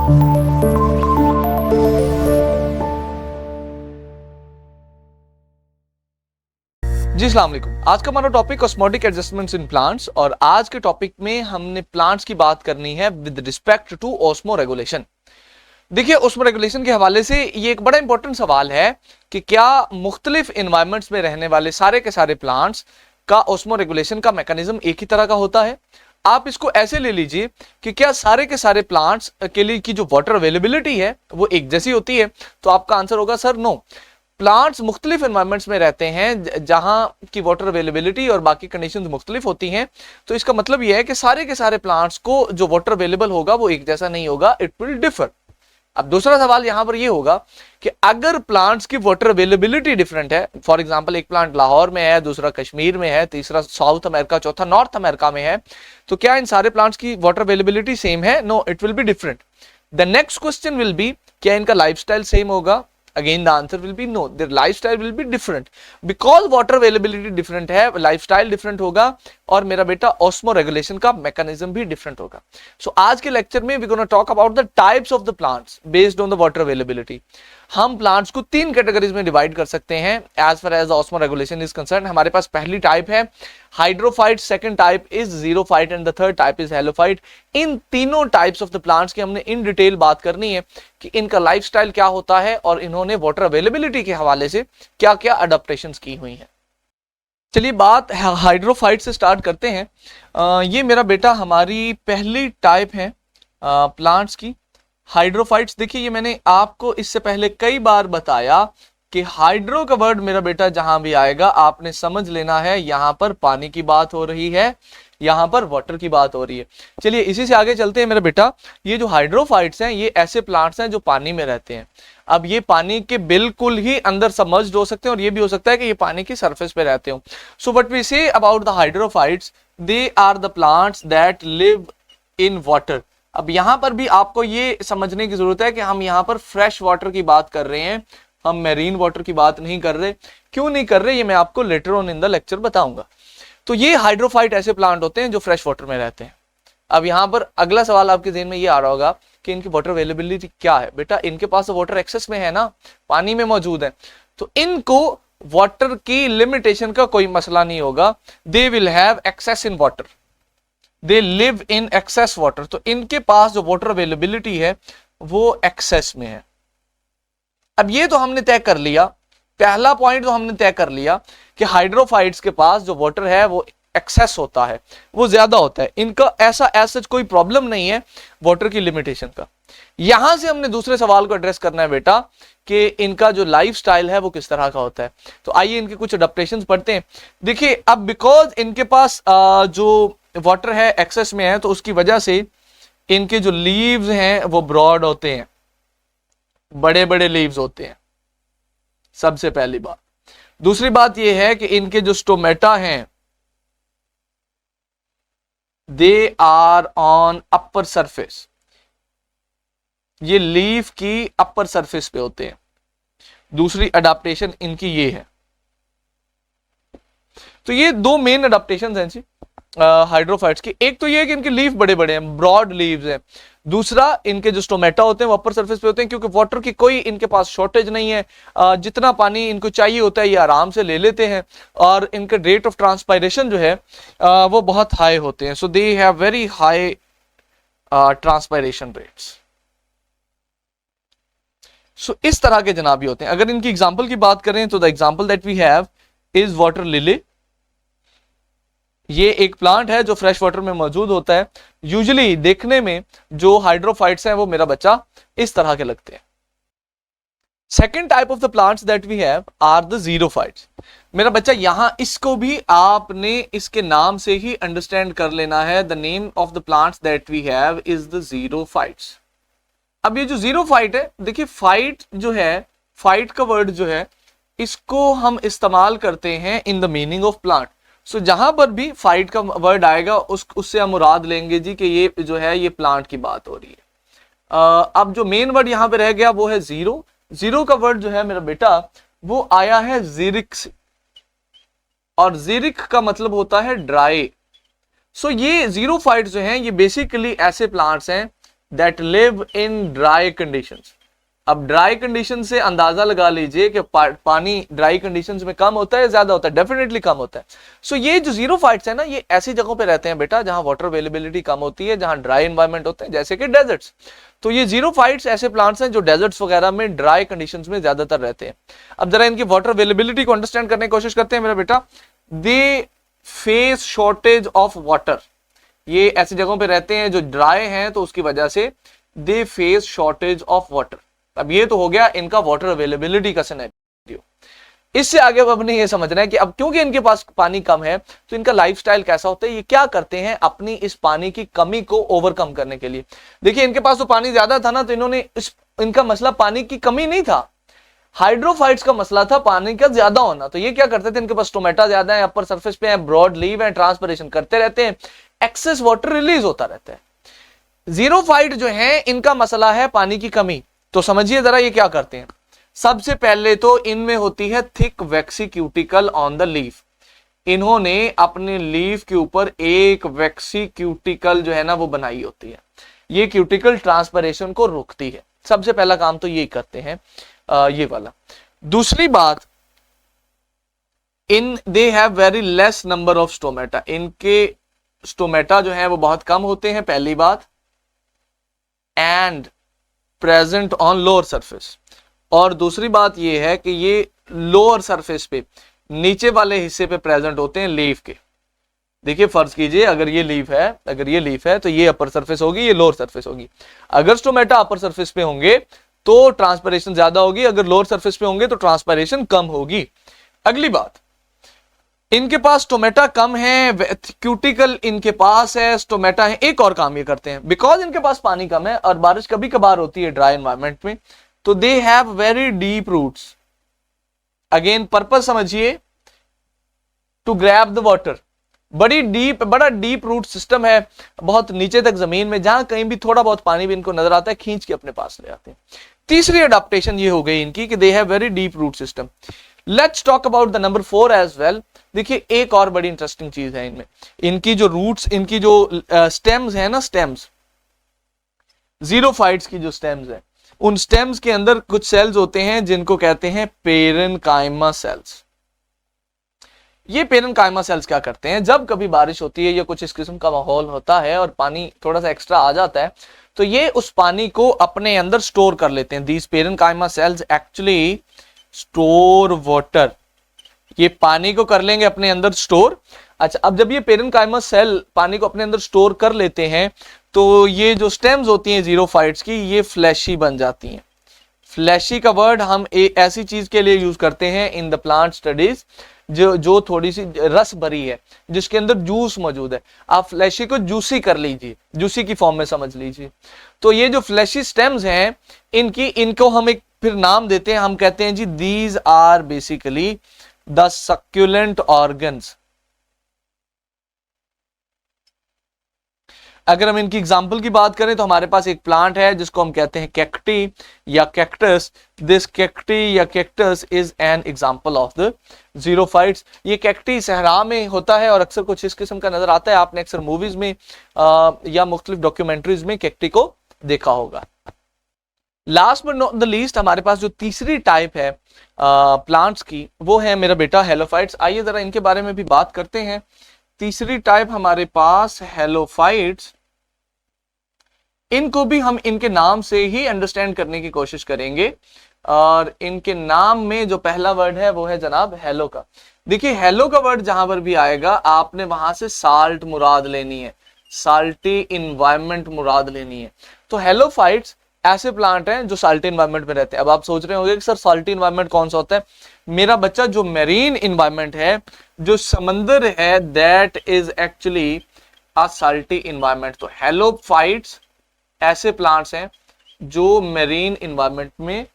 जी अस्सलाम वालेकुम। आज का हमारा topic osmotic adjustments in plants, और आज के टॉपिक में हमने प्लांट्स की बात करनी है with respect to osmoregulation. देखिए, ऑस्मो रेगुलेशन के हवाले से ये एक बड़ा इंपॉर्टेंट सवाल है कि क्या मुख्तलिफ एनवायरमेंट्स में रहने वाले सारे के सारे प्लांट्स का ऑस्मो रेगुलेशन का मैकेनिज्म एक ही तरह का होता है। आप इसको ऐसे ले लीजिए कि क्या सारे के सारे प्लांट्स के लिए की जो वाटर अवेलेबिलिटी है वो एक जैसी होती है, तो आपका आंसर होगा सर नो। प्लांट्स मुख्तलिफ एनवायरमेंट्स में रहते हैं जहां की वाटर अवेलेबिलिटी और बाकी कंडीशंस मुख्तलिफ होती हैं, तो इसका मतलब यह है कि सारे के सारे प्लांट्स को जो वाटर अवेलेबल होगा वो एक जैसा नहीं होगा, इट विल डिफर। अब दूसरा सवाल यहां पर यह होगा कि अगर प्लांट्स की वाटर अवेलेबिलिटी डिफरेंट है, फॉर एग्जांपल एक प्लांट लाहौर में है, दूसरा कश्मीर में है, तीसरा साउथ अमेरिका, चौथा नॉर्थ अमेरिका में है, तो क्या इन सारे प्लांट्स की वाटर अवेलेबिलिटी सेम है? No, it will be different. The next question will be, क्या इनका लाइफस्टाइल सेम होगा? Again the answer will be no, their lifestyle will be different because water availability different है, lifestyle different होगा, और मेरा बेटा osmo regulation का mechanism भी different होगा। So आज के लेक्चर में we're going to talk about the types of the plants based on the water availability। हम प्लांट्स को तीन कैटेगरीज में डिवाइड कर सकते हैं as far as osmoregulation is concern. हमारे पास पहली टाइप है hydrophyte, second type is xerophyte and the third type is halophyte. इन तीनों टाइप्स ऑफ द प्लांट्स की हमने इन डिटेल बात करनी है कि इनका लाइफस्टाइल क्या होता है और इन्होंने वाटर अवेलेबिलिटी के हवाले से क्या क्या अडॉप्टेशंस की हुई हैं। चलिए बात हाइड्रोफाइट से स्टार्ट करते हैं। ये मेरा बेटा हमारी पहली टाइप है प्लांट्स की, हाइड्रोफाइट्स। देखिए, ये मैंने आपको इससे पहले कई बार बताया कि हाइड्रो का वर्ड मेरा बेटा जहां भी आएगा आपने समझ लेना है यहां पर पानी की बात हो रही है, यहां पर वाटर की बात हो रही है। चलिए इसी से आगे चलते हैं मेरा बेटा। ये जो हाइड्रोफाइट्स हैं ये ऐसे प्लांट्स हैं जो पानी में रहते हैं। अब ये पानी के बिल्कुल ही अंदर सबमर्ज्ड हो सकते हैं और ये भी हो सकता है कि ये पानी की सरफेस पे रहते हो। So what we say about the hydrophytes, they are the plants that live in water. अब यहां पर भी आपको ये समझने की जरूरत है कि हम यहां पर फ्रेश वाटर की बात कर रहे हैं, हम मैरीन वाटर की बात नहीं कर रहे। क्यों नहीं कर रहे ये मैं आपको later on in the lecture बताऊंगा। तो ये हाइड्रोफाइट ऐसे प्लांट होते हैं जो फ्रेश वाटर में रहते हैं। अब यहां पर अगला सवाल आपके ज़हन में ये आ रहा होगा कि इनकी वाटर अवेलेबिलिटी क्या है। बेटा इनके पास वाटर एक्सेस में है ना, पानी में मौजूद है, तो इनको वाटर की लिमिटेशन का कोई मसला नहीं होगा। They will have access in water, they live in excess water. तो इनके पास जो वाटर अवेलेबिलिटी है वो एक्सेस में है। अब ये तो हमने तय कर लिया, पहला पॉइंट तो हमने तय कर लिया कि हाइड्रोफाइट्स के पास जो वाटर है वो एक्सेस होता है, वो ज्यादा होता है। इनका ऐसा कोई प्रॉब्लम नहीं है वाटर की लिमिटेशन का। यहां से हमने दूसरे सवाल को एड्रेस करना है बेटा कि इनका जो लाइफ स्टाइल है वो किस तरह का होता है। तो आइए इनके कुछ अडॉप्टेशंस पढ़ते हैं। देखिए, अब बिकॉज इनके पास जो वाटर है एक्सेस में है, तो उसकी वजह से इनके जो लीव्स हैं वो ब्रॉड होते हैं, बड़े बड़े लीव्स होते हैं, सबसे पहली बात। दूसरी बात यह है कि इनके जो स्टोमेटा हैं they are on upper surface, ये लीफ की अपर सरफेस पे होते हैं। दूसरी अडाप्टेशन इनकी ये है। तो ये दो मेन अडाप्टेशन हैं जी हाइड्रोफाइट्स की। एक तो ये है कि इनके लीफ बड़े बड़े हैं, ब्रॉड लीव्स हैं। दूसरा, इनके जो स्टोमेटा होते हैं वो अपर सरफेस पे होते हैं, क्योंकि वाटर की कोई इनके पास शॉर्टेज नहीं है। जितना पानी इनको चाहिए होता है ये आराम से ले लेते हैं, और इनके रेट ऑफ ट्रांसपायरेशन जो है वो बहुत हाई होते हैं। So they have very high transpiration rates. So इस तरह के जनाबी होते हैं। अगर इनकी एग्जाम्पल की बात करें तो the example that we have is water lily. ये एक प्लांट है जो फ्रेश वाटर में मौजूद होता है। यूजुअली देखने में जो हाइड्रोफाइट्स हैं वो मेरा बच्चा इस तरह के लगते हैं। Second type of the plants that we have are the xerophytes. मेरा बच्चा यहां इसको भी आपने इसके नाम से ही अंडरस्टैंड कर लेना है। The name of the plants that we have is the xerophytes. अब ये जो जीरोफाइट है, देखिए फाइट जो है, फाइट का वर्ड जो है इसको हम इस्तेमाल करते हैं in the meaning of plant. So जहां पर भी फाइट का वर्ड आएगा उससे हम मुराद लेंगे जी कि ये जो है ये प्लांट की बात हो रही है। अब जो मेन वर्ड यहां पे रह गया वो है जीरो। जीरो का वर्ड जो है मेरा बेटा वो आया है जीरिक से, और जीरिक का मतलब होता है ड्राई। सो ये जीरोफाइट जो हैं ये बेसिकली ऐसे प्लांट्स हैं that live in dry conditions. अब ड्राई कंडीशन से अंदाजा लगा लीजिए कि पानी ड्राई कंडीशंस में कम होता है, ज्यादा होता है, डेफिनेटली कम होता है। सो ये जो जीरोफाइट्स है ना, ये ऐसी जगहों पे रहते हैं बेटा जहां वाटर अवेलेबिलिटी कम होती है, जहां ड्राई एनवायरमेंट होते हैं, जैसे कि डेजर्ट्स। तो ये जीरोफाइट्स ऐसे प्लांट्स हैं जो डेजर्ट्स वगैरह में ड्राई कंडीशंस में ज्यादातर रहते हैं। अब जरा इनकी वाटर अवेलेबिलिटी को अंडरस्टैंड करने की कोशिश करते हैं मेरा बेटा। They face shortage of water. ये ऐसी जगहों पे रहते हैं जो ड्राई हैं, तो उसकी वजह से they face shortage of water. अब ये तो हो गया इनका वाटर अवेलेबिलिटी का सिनेरियो। इससे आगे अब हमने ये समझना है कि अब क्योंकि इनके पास पानी कम है, तो इनका लाइफस्टाइल कैसा होता है, ये क्या करते हैं अपनी इस पानी की कमी को ओवरकम करने के लिए। देखिए इनके पास तो पानी ज्यादा था ना, तो इन्होंने इनका मसला पानी की कमी नहीं था, हाइड्रोफाइट्स का मसला था पानी का ज्यादा होना। तो ये क्या करते थे, इनके पास स्टोमेटा ज्यादा है, अपर सरफेस पे है, ब्रॉड लीव है, ट्रांसपिरेशन करते रहते हैं, एक्सेस वाटर रिलीज होता रहता है। जीरोफाइट जो है इनका मसला है पानी की कमी। तो समझिए जरा ये क्या करते हैं। सबसे पहले तो इनमें होती है thick vaccine cuticle on the leaf. इन्होंने अपने लीफ के ऊपर एक वैक्सी क्यूटिकल जो है ना वो बनाई होती है। ये क्यूटिकल ट्रांसपिरेशन को रोकती है। सबसे पहला काम तो यही करते हैं ये वाला। दूसरी बात, in they have very less number of stomata. इनके स्टोमेटा जो है वो बहुत कम होते हैं, पहली बात। And present on lower surface. और दूसरी बात यह है कि ये लोअर सरफेस पे, नीचे वाले हिस्से पे प्रेजेंट होते हैं लीफ के। देखिए फर्ज कीजिए अगर ये लीफ है तो ये अपर सरफेस होगी, ये लोअर सरफेस होगी। अगर स्टोमेटा अपर सरफेस पे होंगे तो ट्रांसपिरेशन ज्यादा होगी, अगर लोअर सरफेस पे होंगे तो ट्रांसपिरेशन कम होगी। अगली बात, इनके पास स्टोमेटा कम है, क्यूटिकल इनके पास है, स्टोमेटा है। एक और काम ये करते हैं, बिकॉज इनके पास पानी कम है और बारिश कभी कभार होती है ड्राई एनवायरनमेंट में, तो they have very deep roots. Again purpose समझिए, टू ग्रैब द वाटर। बड़ा डीप रूट सिस्टम है, बहुत नीचे तक जमीन में, जहां कहीं भी थोड़ा बहुत पानी भी इनको नजर आता है, खींच के अपने पास ले आते हैं। तीसरी अडॉप्टेशन ये हो गई इनकी कि they have very deep root system. Let's talk about the number 4 as well. देखिए एक और बड़ी इंटरेस्टिंग चीज है इनमें, इनकी जो रूट्स, इनकी जो स्टेम्स है ना, स्टेम्स, जीरोफाइट्स की जो स्टेम्स है, उन स्टेम्स के अंदर कुछ सेल्स होते हैं जिनको कहते हैं पेरेनकाइमा सेल्स। ये पेरेनकाइमा सेल्स क्या करते हैं, जब कभी बारिश होती है या कुछ इस किस्म का माहौल होता है और पानी थोड़ा सा एक्स्ट्रा आ जाता है, तो ये उस पानी को अपने अंदर स्टोर कर लेते हैं। These parenchyma cells actually store water. ये पानी को कर लेंगे अपने अंदर स्टोर। अच्छा, अब जब ये पेरेनकाइमा सेल पानी को अपने अंदर स्टोर कर लेते हैं, तो ये जो स्टेम्स होती हैं जीरोफाइट्स की, ये फ्लैशी बन जाती हैं। फ्लैशी का वर्ड हम ऐसी चीज के लिए यूज करते हैं इन द प्लांट स्टडीज जो थोड़ी सी रस भरी है, जिसके अंदर जूस मौजूद है। आप फ्लैशी को जूसी कर लीजिए, जूसी की फॉर्म में समझ लीजिए। तो ये जो फ्लैशी स्टेम्स हैं इनको हम एक फिर नाम देते हैं, हम कहते हैं जी these are basically the succulent organs. अगर हम इनकी एग्जाम्पल की बात करें तो हमारे पास एक प्लांट है जिसको हम कहते हैं कैक्टी या कैक्टस। दिस कैक्टी या cactus is an example of the xerophytes. ये कैक्टी सहरा में होता है और अक्सर कुछ इस किस्म का नजर आता है। आपने अक्सर मूवीज में या मुख्तलिफ डॉक्यूमेंट्रीज में कैक्टी को देखा होगा। Last but not the least, हमारे पास जो तीसरी टाइप है प्लांट्स की, वो है मेरा बेटा हेलोफाइट्स। आइए जरा इनके बारे में भी बात करते हैं। तीसरी टाइप हमारे पास हेलोफाइट्स। इनको भी हम इनके नाम से ही अंडरस्टैंड करने की कोशिश करेंगे, और इनके नाम में जो पहला वर्ड है वो है जनाब हेलो का। देखिए हेलो का वर्ड जहां पर भी आएगा आपने वहां से साल्ट मुराद लेनी है, साल्टी इन्वायरमेंट मुराद लेनी है। तो हेलोफाइट्स ऐसे प्लांट हैं जो साल्टी इन्वायरमेंट में रहते हैं। अब आप सोच रहे होंगे कि सर साल्टी इन्वायरमेंट कौन सा होता है। मेरा बच्चा, जो मेरीन इन्वायरमेंट है, जो समंदर है, that is actually a salty environment. तो हेलोफाइट्स ऐसे प्लांट्स हैं जो मेरीन इन्वायरमेंट में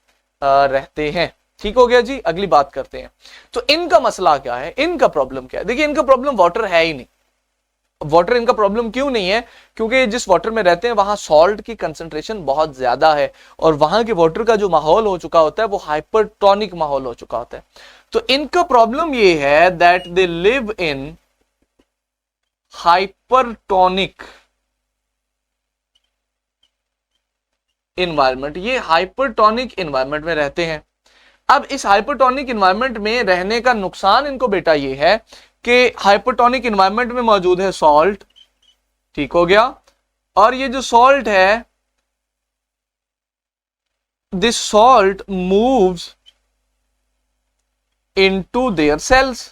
रहते हैं। ठीक हो गया जी। अगली बात करते हैं, तो इनका मसला क्या है, इनका प्रॉब्लम क्या है। देखिए इनका प्रॉब्लम वाटर है ही नहीं। वाटर इनका प्रॉब्लम क्यों नहीं है, क्योंकि जिस वाटर में रहते हैं वहां सॉल्ट की कंसंट्रेशन बहुत ज्यादा है, और वहां के वाटर का जो माहौल हो चुका होता है वो हाइपरटोनिक माहौल हो चुका होता है। तो इनका प्रॉब्लम ये है that they live in hypertonic environment, ये हाइपरटोनिक इन्वायरमेंट में रहते हैं। अब इस हाइपरटोनिक इन्वायरमेंट में रहने का नुकसान इनको बेटा ये है कि हाइपरटोनिक इन्वायरमेंट में मौजूद है सॉल्ट, ठीक हो गया, और ये जो सॉल्ट है, this salt moves into their cells.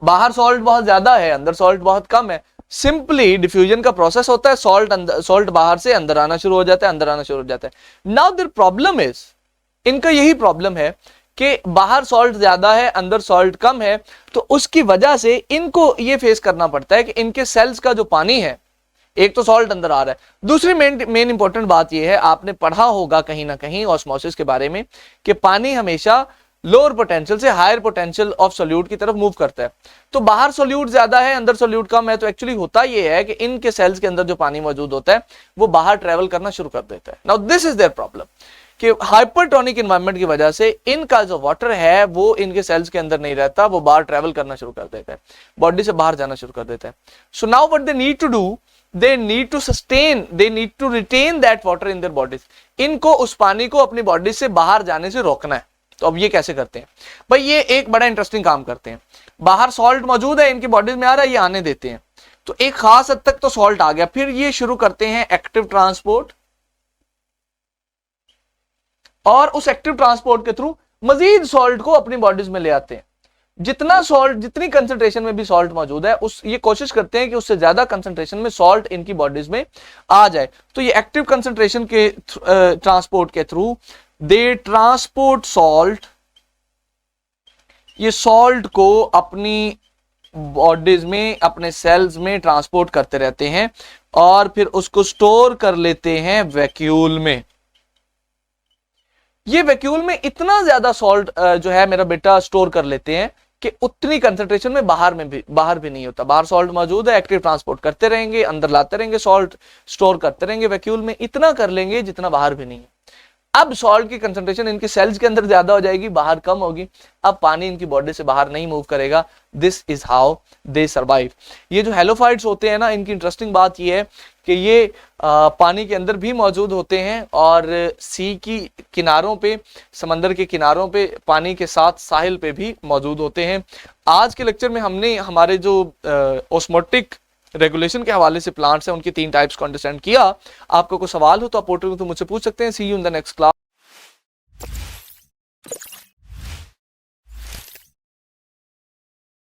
बाहर सॉल्ट बहुत ज्यादा है, अंदर सॉल्ट बहुत कम है। सिंपली डिफ्यूजन का प्रोसेस होता है, सॉल्ट बाहर से अंदर आना शुरू हो जाता है, अंदर आना शुरू हो जाता है। नाउ देयर प्रॉब्लम इज, इनका यही प्रॉब्लम है कि बाहर सॉल्ट ज्यादा है, अंदर सॉल्ट कम है, तो उसकी वजह से इनको ये फेस करना पड़ता है कि इनके सेल्स का जो पानी है, एक तो सॉल्ट अंदर आ रहा है, दूसरी मेन इंपॉर्टेंट बात यह है, आपने पढ़ा होगा कहीं ना कहीं ऑस्मोसिस के बारे में कि पानी हमेशा लोअर पोटेंशियल से हायर पोटेंशियल ऑफ सोल्यूट की तरफ मूव करता है। तो बाहर सोल्यूट ज्यादा है, अंदर सोल्यूट कम है, तो एक्चुअली होता यह है कि इनके सेल्स के अंदर जो पानी मौजूद होता है वो बाहर ट्रेवल करना शुरू कर देता है। Now this is their problem कि हाइपरटोनिक एनवायरनमेंट की वजह से इनका जो वाटर है वो इनके सेल्स के अंदर नहीं रहता, वो बाहर ट्रेवल करना शुरू कर देता है, बॉडी से बाहर जाना शुरू कर देता है। So now what they need to do, they need to sustain, they need to retain that water in their bodies। इनको उस पानी को अपनी बॉडी से बाहर जाने से रोकना है। तो अब ये कैसे करते हैं भाई, ये एक बड़ा इंटरेस्टिंग काम करते हैं। बाहर सॉल्ट मौजूद है, इनकी बॉडीज में आ रहा है, ये आने देते हैं, तो एक खास हद तक तो सॉल्ट आ गया, फिर ये शुरू करते हैं एक्टिव ट्रांसपोर्ट, और उस एक्टिव ट्रांसपोर्ट के थ्रू मजीद सॉल्ट को अपनी बॉडीज में ले आते हैं। जितना सॉल्ट, जितनी कंसंट्रेशन में भी सॉल्ट मौजूद है, उस ये कोशिश करते हैं कि उससे ज्यादा कंसंट्रेशन में सॉल्ट इनकी बॉडीज में आ जाए। तो ये एक्टिव कंसंट्रेशन के ट्रांसपोर्ट के थ्रू दे ट्रांसपोर्ट सॉल्ट, ये सॉल्ट को अपनी बॉडीज में, अपने सेल्स में ट्रांसपोर्ट करते रहते हैं, और फिर उसको स्टोर कर लेते हैं वैक्यूल में। ये वैक्यूल में इतना ज्यादा सॉल्ट जो है मेरा बेटा स्टोर कर लेते हैं कि उतनी कंसंट्रेशन में बाहर भी नहीं होता। बाहर सॉल्ट मौजूद है, एक्टिव ट्रांसपोर्ट करते रहेंगे, अंदर लाते रहेंगे, सॉल्ट स्टोर करते रहेंगे वैक्यूल में, इतना कर लेंगे जितना बाहर भी नहीं है। अब सॉल्ट की कंसंट्रेशन इनके सेल्स के अंदर ज्यादा हो जाएगी, बाहर कम होगी, अब पानी इनकी बॉडी से बाहर नहीं मूव करेगा। This is how they survive. ये जो हेलोफाइट्स होते हैं ना, इनकी इंटरेस्टिंग बात ये है कि ये पानी के अंदर भी मौजूद होते हैं, और सी की किनारों पे, समंदर के किनारों पे, पानी के साथ साहिल पे भी मौजूद होते हैं। आज के लेक्चर में हमने हमारे जो ऑस्मोटिक रेगुलेशन के हवाले से प्लांट्स हैं उनके 3 टाइप्स को अंडरस्टैंड किया। आपको कोई सवाल हो तो आप पोर्टल में तो मुझसे पूछ सकते हैं। See you in the next class.